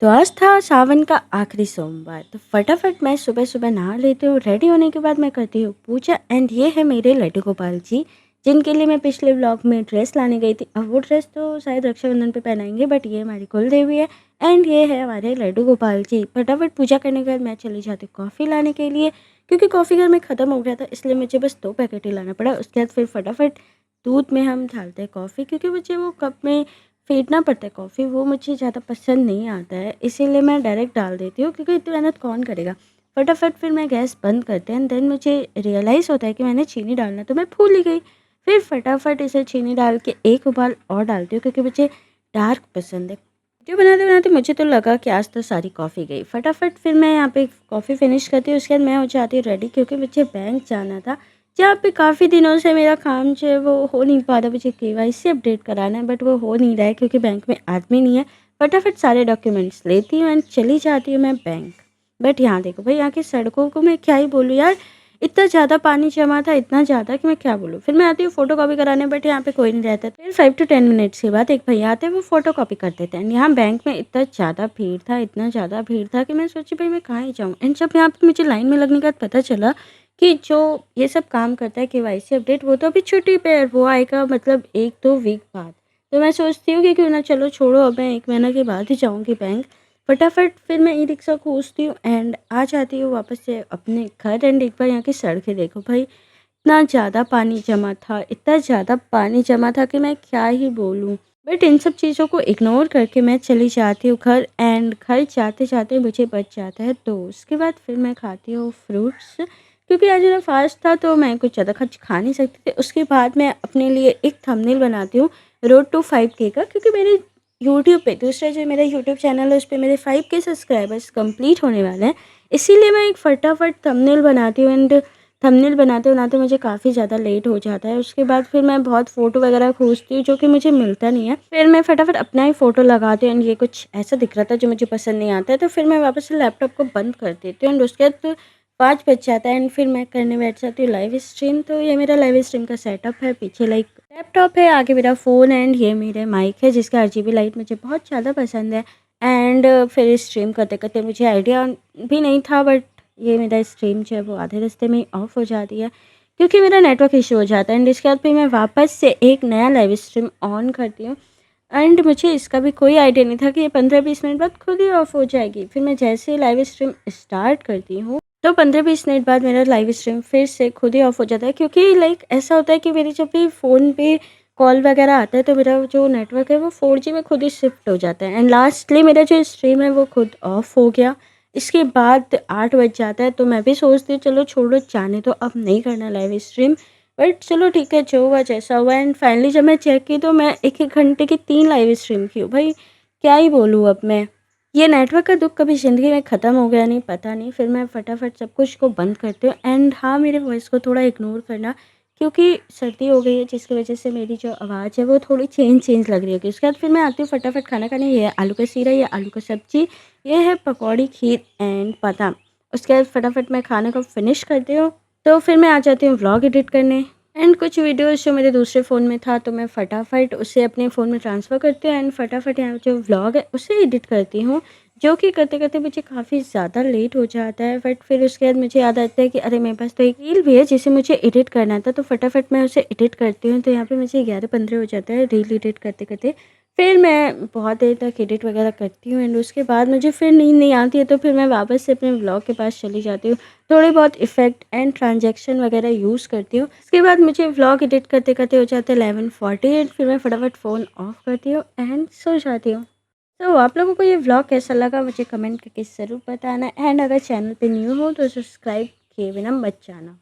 तो आज था सावन का आखिरी सोमवार। तो फटाफट मैं सुबह सुबह नहा लेती हूँ। रेडी होने के बाद मैं करती हूँ पूजा। एंड ये है मेरे लड्डू गोपाल जी, जिनके लिए मैं पिछले व्लॉग में ड्रेस लाने गई थी। अब वो ड्रेस तो शायद रक्षाबंधन पे पहनाएंगे, बट ये हमारी कुल देवी है। एंड ये है हमारे लड्डू गोपाल जी। फटाफट पूजा करने के बाद मैं चली जाती हूँ कॉफ़ी लाने के लिए, क्योंकि कॉफ़ी घर में ख़त्म हो गया था, इसलिए मुझे बस 2 पैकेट ही लाना पड़ा। उसके बाद फिर फटाफट दूध में हम डालते हैं कॉफ़ी, क्योंकि मुझे वो कप में फेंटना पड़ता है कॉफ़ी, वो मुझे ज़्यादा पसंद नहीं आता है, इसीलिए मैं डायरेक्ट डाल देती हूँ, क्योंकि इतनी मेहनत कौन करेगा। फटाफट फिर मैं गैस बंद करते हैं। देन मुझे रियलाइज़ होता है कि मैंने चीनी डालना, तो मैं भूल ही गई। फिर फटाफट इसे चीनी डाल के एक उबाल और डालती हूँ, क्योंकि मुझे डार्क पसंद है। वीडियो बनाते बनाते मुझे तो लगा कि आज तो सारी कॉफ़ी गई। फटाफट फिर मैं यहाँ पे कॉफ़ी फिनिश करती हूँ। उसके बाद मैं हो जाती हूँ रेडी, क्योंकि मुझे बैंक जाना था, जहाँ पे काफ़ी दिनों से मेरा काम जो है वो हो नहीं पा रहा। मुझे केवाईसी अपडेट कराना है, बट वो हो नहीं रहा है, क्योंकि बैंक में आदमी नहीं है। फटाफट सारे डॉक्यूमेंट्स लेती हूँ एंड चली जाती हूँ मैं बैंक। बट यहाँ देखो भाई, यहाँ की सड़कों को मैं क्या ही बोलूँ यार, इतना ज़्यादा पानी जमा था, इतना ज़्यादा कि मैं क्या बोलूँ। फिर मैं आती हूँ फ़ोटो कॉपी कराने, बट यहाँ पे कोई नहीं रहता। फिर 5 to 10 मिनट्स के बाद एक भैया आते हैं, वो फ़ोटो कॉपी कर देते हैं। यहाँ बैंक में इतना ज़्यादा भीड़ था, इतना ज़्यादा भीड़ था कि मैं सोची भाई मैं कहाँ ही जाऊँ। एंड जब यहाँ पे मुझे लाइन में लगने के बाद पता चला कि जो ये सब काम करता है केवाईसी अपडेट, वो तो अभी छुट्टी पे है, वो आएगा मतलब 1-2 वीक बाद। तो मैं सोचती हूँ कि क्यों ना, चलो छोड़ो, अब मैं 1 महीना के बाद ही जाऊँगी बैंक। फटाफट फिर मैं ई रिक्शा खोजती हूँ एंड आ जाती हूँ वापस से अपने घर। एंड एक बार यहाँ की सड़कें देखो भाई, इतना ज़्यादा पानी जमा था, इतना ज़्यादा पानी जमा था कि मैं क्या ही बोलूँ। बट इन सब चीज़ों को इग्नोर करके मैं चली जाती हूँ घर। एंड घर जाते जाते मुझे बच जाता है 2। उसके बाद फिर मैं खाती हूँ फ्रूट्स, क्योंकि आज मेरा फास्ट था, तो मैं कुछ ज़्यादा कुछ खा नहीं सकती थी। उसके बाद मैं अपने लिए एक थंबनेल बनाती हूँ रोड टू 5K का, क्योंकि मेरे यूट्यूब पे, दूसरा जो मेरा यूट्यूब चैनल है, उस पे मेरे 5K सब्सक्राइबर्स कंप्लीट होने वाले हैं। इसीलिए मैं एक फटाफट थंबनेल बनाती हूँ। एंड थंबनेल बनाते बनाते मुझे काफ़ी ज़्यादा लेट हो जाता है। उसके बाद फिर मैं बहुत फ़ोटो वगैरह खोजती हूँ, जो कि मुझे मिलता नहीं है। फिर मैं फटाफट अपना ही फ़ोटो लगाती हूँ एंड ये कुछ ऐसा दिख रहा था जो मुझे पसंद नहीं आता है, तो फिर मैं वापस से लैपटॉप को बंद कर देती हूँ। एंड उसके बाद 5 बज जाता है एंड फिर मैं करने बैठ जाती हूँ लाइव स्ट्रीम। तो ये मेरा लाइव स्ट्रीम का सेटअप है। पीछे लाइक लैपटॉप है, आगे मेरा फ़ोन एंड ये मेरे माइक है, जिसका RGB लाइट मुझे बहुत ज़्यादा पसंद है। एंड फिर स्ट्रीम करते करते मुझे आइडिया भी नहीं था, बट ये मेरा स्ट्रीम जो है वो आधे रास्ते में ही ऑफ हो जाती है, क्योंकि मेरा नेटवर्क इशू हो जाता है। एंड इसके बाद फिर मैं वापस से एक नया लाइव स्ट्रीम ऑन करती हूँ। एंड मुझे इसका भी कोई आइडिया नहीं था कि ये 15-20 मिनट बाद खुद ही ऑफ हो जाएगी। फिर मैं जैसे ही लाइव स्ट्रीम स्टार्ट करती हूँ, तो 15-20 मिनट बाद मेरा लाइव स्ट्रीम फिर से खुद ही ऑफ हो जाता है, क्योंकि लाइक ऐसा होता है कि मेरी जब भी फ़ोन पे कॉल वगैरह आता है, तो मेरा जो नेटवर्क है वो 4G में खुद ही शिफ्ट हो जाता है। एंड लास्टली मेरा जो स्ट्रीम है वो खुद ऑफ हो गया। इसके बाद 8 बज जाता है, तो मैं भी सोचती हूँ चलो छोड़ो, जाने तो, अब नहीं करना लाइव स्ट्रीम। बट चलो ठीक है, जो हुआ जैसा हुआ। एंड फाइनली जब मैं चेक की, तो मैं 1-1 घंटे की 3 लाइव स्ट्रीम की हूँ। भाई क्या ही बोलूँ अब मैं। ये नेटवर्क का दुःख कभी ज़िंदगी में ख़त्म हो गया नहीं, पता नहीं। फिर मैं फटाफट सब कुछ को बंद करती हूँ। एंड हाँ, मेरे वॉइस को थोड़ा इग्नोर करना, क्योंकि सर्दी हो गई है, जिसकी वजह से मेरी जो आवाज़ है वो थोड़ी चेंज लग रही होगी। उसके बाद फिर मैं आती हूँ फटाफट खाना खाने। ये है आलू का सीरा, ये आलू का सब्ज़ी, ये है पकौड़ी, खीर एंड बादाम। उसके बाद फटाफट मैं खाने को फिनिश करती हूँ। तो फिर मैं आ जाती हूँ व्लॉग एडिट करने। एंड कुछ वीडियोज़ जो मेरे दूसरे फ़ोन में था, तो मैं फटाफट उसे अपने फ़ोन में ट्रांसफ़र करती हूँ। एंड फटाफट यहाँ जो व्लॉग है उसे एडिट करती हूँ, जो कि करते-करते मुझे काफ़ी ज़्यादा लेट हो जाता है। बट फिर उसके बाद मुझे याद आता है कि अरे मेरे पास तो एक रील भी है जिसे मुझे एडिट करना था, तो फटाफट मैं उसे एडिट करती हूँ। तो यहाँ पे मुझे 11-15 हो जाता है रील एडिट करते-करते। फिर मैं बहुत देर तक एडिट वगैरह करती हूँ एंड उसके बाद मुझे फिर नींद नहीं आती है, तो फिर मैं वापस से अपने व्लॉग के पास चली जाती हूँ। थोड़े बहुत इफ़ेक्ट एंड ट्रांजैक्शन वगैरह यूज़ करती हूँ। उसके बाद मुझे व्लॉग एडिट करते-करते हो जाता है 11:40 एंड फिर मैं फटाफट फ़ोन ऑफ करती हूँ एंड सो जाती हूँ। तो आप लोगों को ये व्लॉग कैसा लगा मुझे कमेंट करके ज़रूर बताना। एंड अगर चैनल पे न्यू हो तो सब्सक्राइब किए बिना मत जाना।